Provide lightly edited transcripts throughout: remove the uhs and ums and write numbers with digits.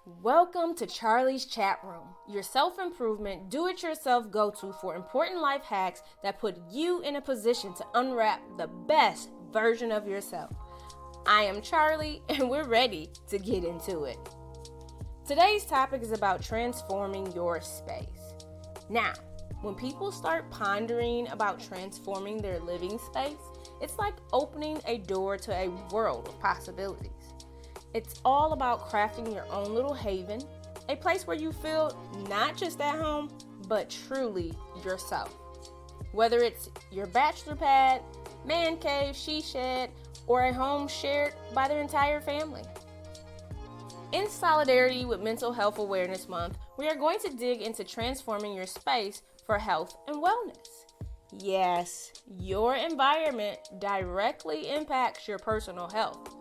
Welcome to Charlie's Chatroom, your self-improvement, do-it-yourself go-to for important life hacks that put you in a position to unwrap the best version of yourself. I am Charlie, and we're ready to get into it. Today's topic is about transforming your space. Now, when people start pondering about transforming their living space, it's like opening a door to a world of possibilities. It's all about crafting your own little haven, a place where you feel not just at home, but truly yourself. Whether it's your bachelor pad, man cave, she shed, or a home shared by their entire family. In solidarity with Mental Health Awareness Month, we are going to dig into transforming your space for health and wellness. Yes, your environment directly impacts your personal health.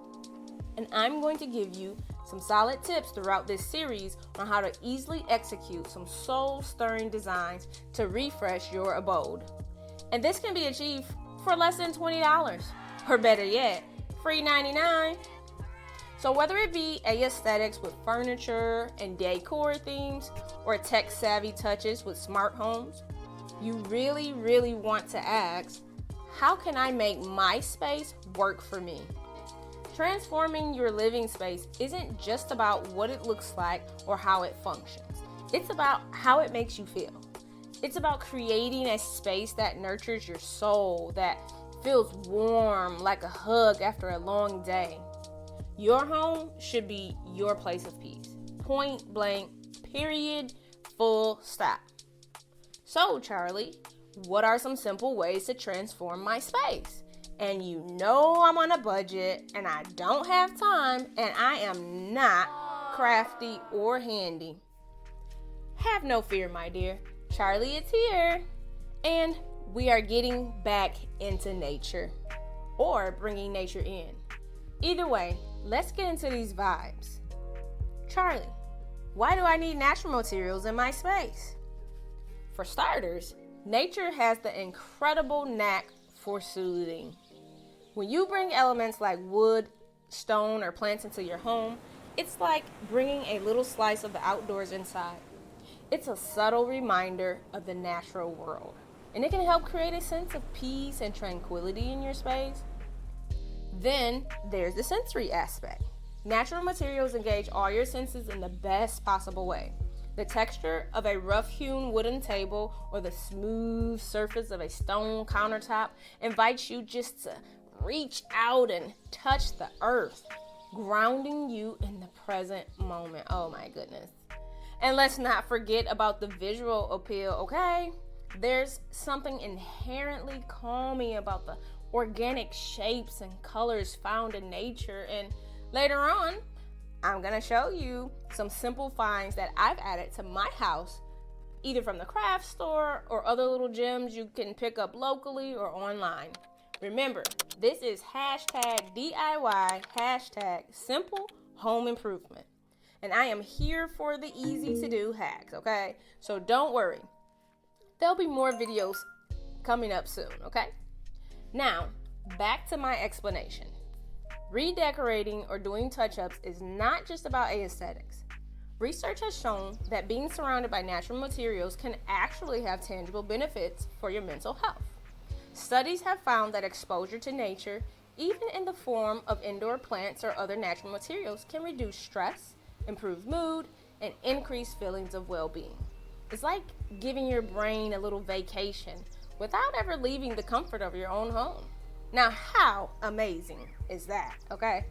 And I'm going to give you some solid tips throughout this series on how to easily execute some soul-stirring designs to refresh your abode. And this can be achieved for less than $20, or better yet, free $99. So whether it be aesthetics with furniture and decor themes, or tech-savvy touches with smart homes, you really want to ask, how can I make my space work for me? Transforming your living space isn't just about what it looks like or how it functions. It's about how it makes you feel. It's about creating a space that nurtures your soul, that feels warm like a hug after a long day. Your home should be your place of peace. Point blank, period, full stop. So, Charlie, what are some simple ways to transform my space? And you know I'm on a budget, and I don't have time, and I am not crafty or handy. Have no fear, my dear. Charlie is here, and we are getting back into nature, or bringing nature in. Either way, let's get into these vibes. Charlie, why do I need natural materials in my space? For starters, nature has the incredible knack for soothing. When you bring elements like wood, stone, or plants into your home, it's like bringing a little slice of the outdoors inside. It's a subtle reminder of the natural world, and it can help create a sense of peace and tranquility in your space. Then there's the sensory aspect. Natural materials engage all your senses in the best possible way. The texture of a rough-hewn wooden table or the smooth surface of a stone countertop invites you just to reach out and touch the earth, grounding you in the present moment. Oh my goodness. And let's not forget about the visual appeal, okay? There's something inherently calming about the organic shapes and colors found in nature. And later on, I'm gonna show you some simple finds that I've added to my house, either from the craft store or other little gems you can pick up locally or online. Remember, this is hashtag DIY, hashtag simple home improvement. And I am here for the easy to do hacks, okay? So don't worry. There'll be more videos coming up soon, okay? Now, back to my explanation. Redecorating or doing touch-ups is not just about aesthetics. Research has shown that being surrounded by natural materials can actually have tangible benefits for your mental health. Studies have found that exposure to nature, even in the form of indoor plants or other natural materials, can reduce stress, improve mood, and increase feelings of well-being. It's like giving your brain a little vacation without ever leaving the comfort of your own home. Now, how amazing is that, okay?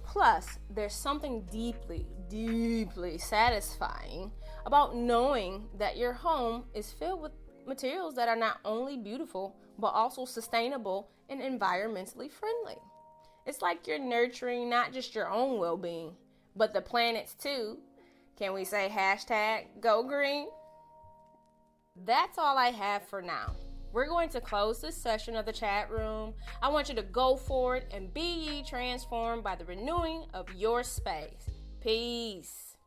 Plus, there's something deeply satisfying about knowing that your home is filled with materials that are not only beautiful, but also sustainable and environmentally friendly. It's like you're nurturing not just your own well-being, but the planet's too. Can we say hashtag go green? That's all I have for now. We're going to close this session of the chat room. I want you to go for it and be ye transformed by the renewing of your space. Peace.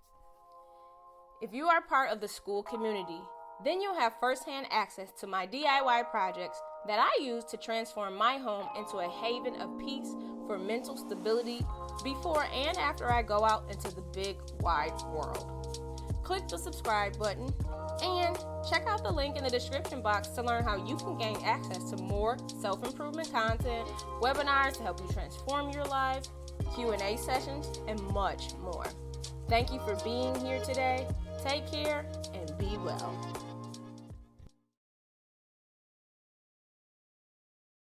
If you are part of the school community, then you'll have firsthand access to my DIY projects that I use to transform my home into a haven of peace for mental stability before and after I go out into the big wide world. Click the subscribe button and check out the link in the description box to learn how you can gain access to more self-improvement content, webinars to help you transform your life, Q&A sessions, and much more. Thank you for being here today. Take care and be well.